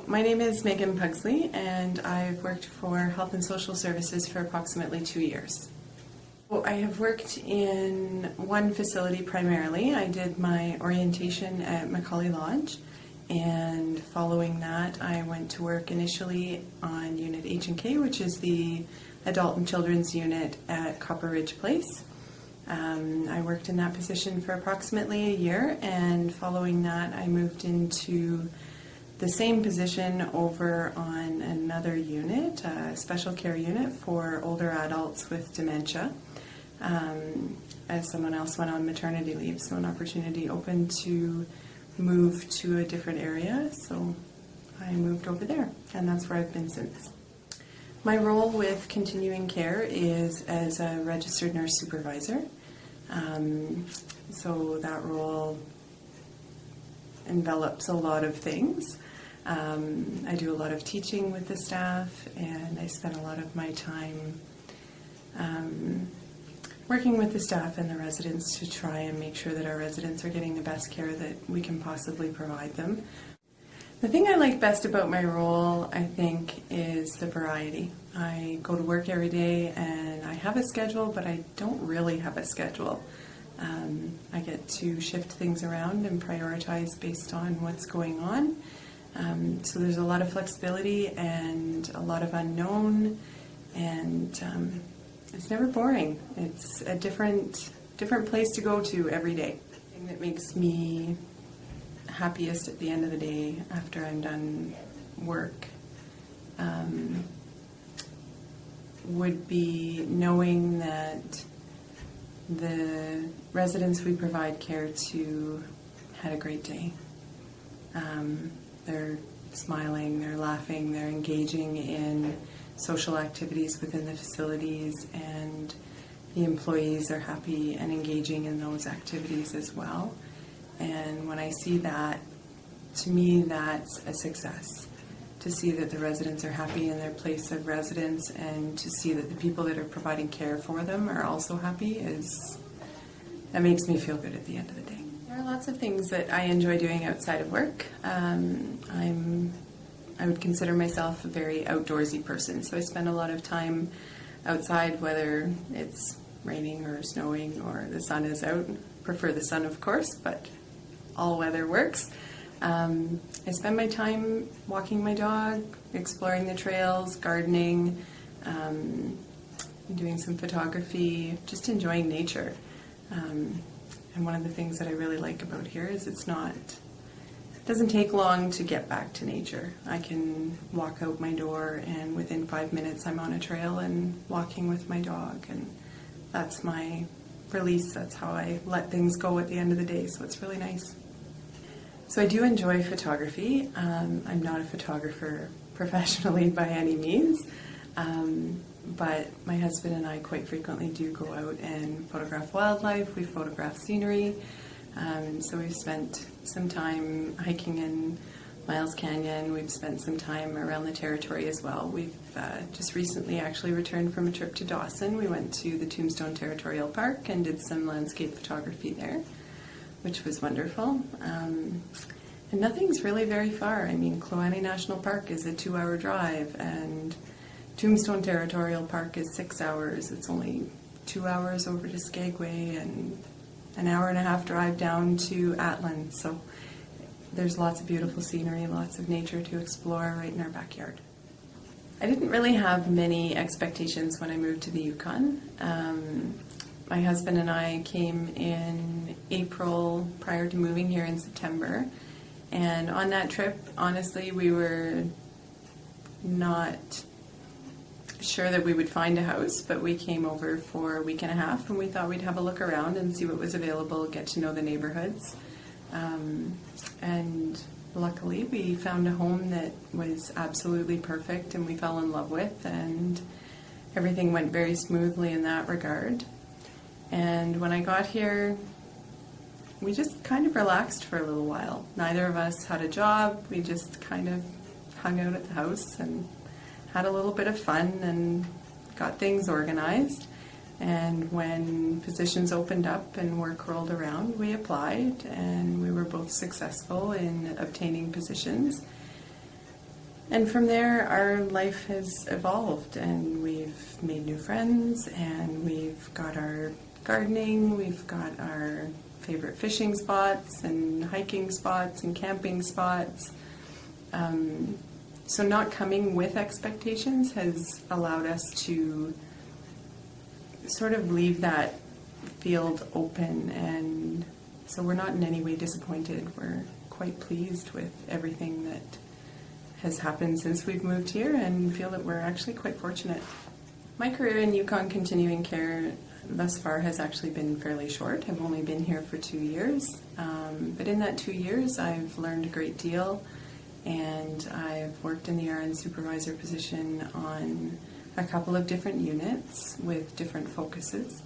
My name is Meagan Pugsley, and I've worked for Health and Social Services for approximately 2 years. I have worked in one facility primarily. I did my orientation at Macauley Lodge, and following that I went to work initially on Unit H&K, which is the Adult and Children's Unit at Copper Ridge Place. I worked in that position for approximately a year, and following that I moved into the same position over on another unit, a special care unit for older adults with dementia. As someone else went on maternity leave, so an opportunity opened to move to a different area, so I moved over there, and that's where I've been since. My role with continuing care is as a registered nurse supervisor. So that role envelops a lot of things. I do a lot of teaching with the staff, and I spend a lot of my time working with the staff and the residents to try and make sure that our residents are getting the best care that we can possibly provide them. The thing I like best about my role, I think, is the variety. I go to work every day and I have a schedule, but I don't really have a schedule. I get to shift things around and prioritize based on what's going on. So there's a lot of flexibility and a lot of unknown, and it's never boring. It's a different place to go to every day. The thing that makes me happiest at the end of the day after I'm done work would be knowing that the residents we provide care to had a great day. They're smiling, they're laughing, they're engaging in social activities within the facilities, and the employees are happy and engaging in those activities as well. And when I see that, to me, that's a success. To see that the residents are happy in their place of residence, and to see that the people that are providing care for them are also happy, that makes me feel good at the end of the day. There are lots of things that I enjoy doing outside of work. I would consider myself a very outdoorsy person, so I spend a lot of time outside, whether it's raining or snowing or the sun is out. Prefer the sun, of course, but all weather works. I spend my time walking my dog, exploring the trails, gardening, doing some photography, just enjoying nature. And one of the things that I really like about here is it doesn't take long to get back to nature. I can walk out my door and within 5 minutes I'm on a trail and walking with my dog, and that's my release. That's how I let things go at the end of the day, so it's really nice. So I do enjoy photography. I'm not a photographer professionally by any means, but my husband and I quite frequently do go out and photograph wildlife. We photograph scenery. So we've spent some time hiking in Miles Canyon. We've spent some time around the territory as well. We've just recently actually returned from a trip to Dawson. We went to the Tombstone Territorial Park and did some landscape photography there, which was wonderful. And nothing's really very far. I mean, Kluane National Park is a 2-hour drive, and Tombstone Territorial Park is 6 hours. It's only 2 hours over to Skagway and an hour and a half drive down to Atlan. So there's lots of beautiful scenery, lots of nature to explore right in our backyard. I didn't really have many expectations when I moved to the Yukon. My husband and I came in April prior to moving here in September. And on that trip, honestly, we were not sure that we would find a house, but we came over for a week and a half, and we thought we'd have a look around and see what was available, get to know the neighborhoods. And luckily, we found a home that was absolutely perfect and we fell in love with, and everything went very smoothly in that regard. And when I got here, we just kind of relaxed for a little while. Neither of us had a job. We just kind of hung out at the house and had a little bit of fun and got things organized. And when positions opened up and work rolled around, we applied, and we were both successful in obtaining positions. And from there, our life has evolved, and we've made new friends, and we've got our gardening, we've got our favorite fishing spots, and hiking spots, and camping spots. So not coming with expectations has allowed us to sort of leave that field open, and so we're not in any way disappointed. We're quite pleased with everything that has happened since we've moved here, and feel that we're actually quite fortunate. My career in Yukon Continuing Care thus far has actually been fairly short. I've only been here for 2 years, but in that 2 years I've learned a great deal, and I've worked in the RN supervisor position on a couple of different units with different focuses.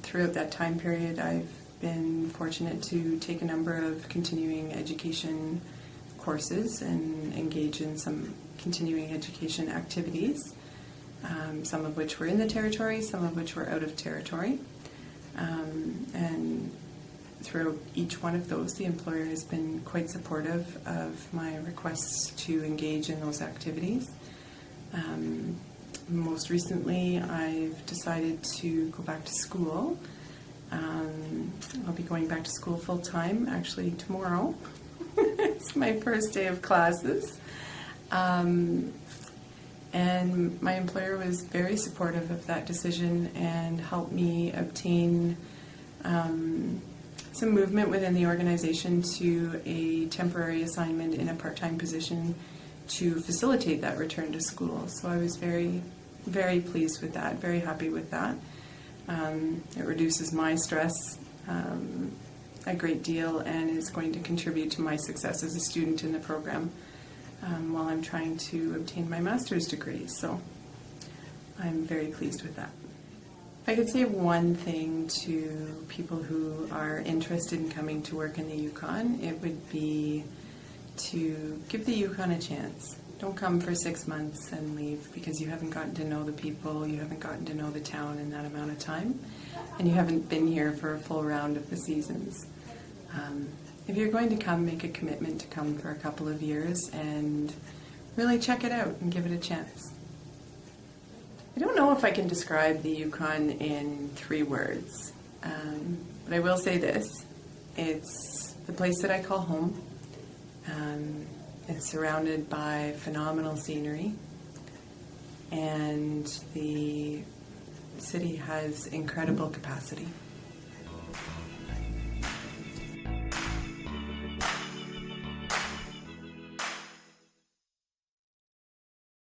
Throughout that time period, I've been fortunate to take a number of continuing education courses and engage in some continuing education activities, some of which were in the territory, some of which were out of territory. And throughout each one of those, the employer has been quite supportive of my requests to engage in those activities. Most recently, I've decided to go back to school. I'll be going back to school full-time, actually tomorrow. It's my first day of classes. And my employer was very supportive of that decision and helped me obtain some movement within the organization to a temporary assignment in a part-time position to facilitate that return to school. So I was very, very pleased with that, very happy with that. It reduces my stress a great deal and is going to contribute to my success as a student in the program while I'm trying to obtain my master's degree. So I'm very pleased with that. If I could say one thing to people who are interested in coming to work in the Yukon, it would be to give the Yukon a chance. Don't come for 6 months and leave because you haven't gotten to know the people, you haven't gotten to know the town in that amount of time, and you haven't been here for a full round of the seasons. If you're going to come, make a commitment to come for a couple of years and really check it out and give it a chance. I don't know if I can describe the Yukon in 3 words, but I will say this. It's the place that I call home. It's surrounded by phenomenal scenery, and the city has incredible capacity.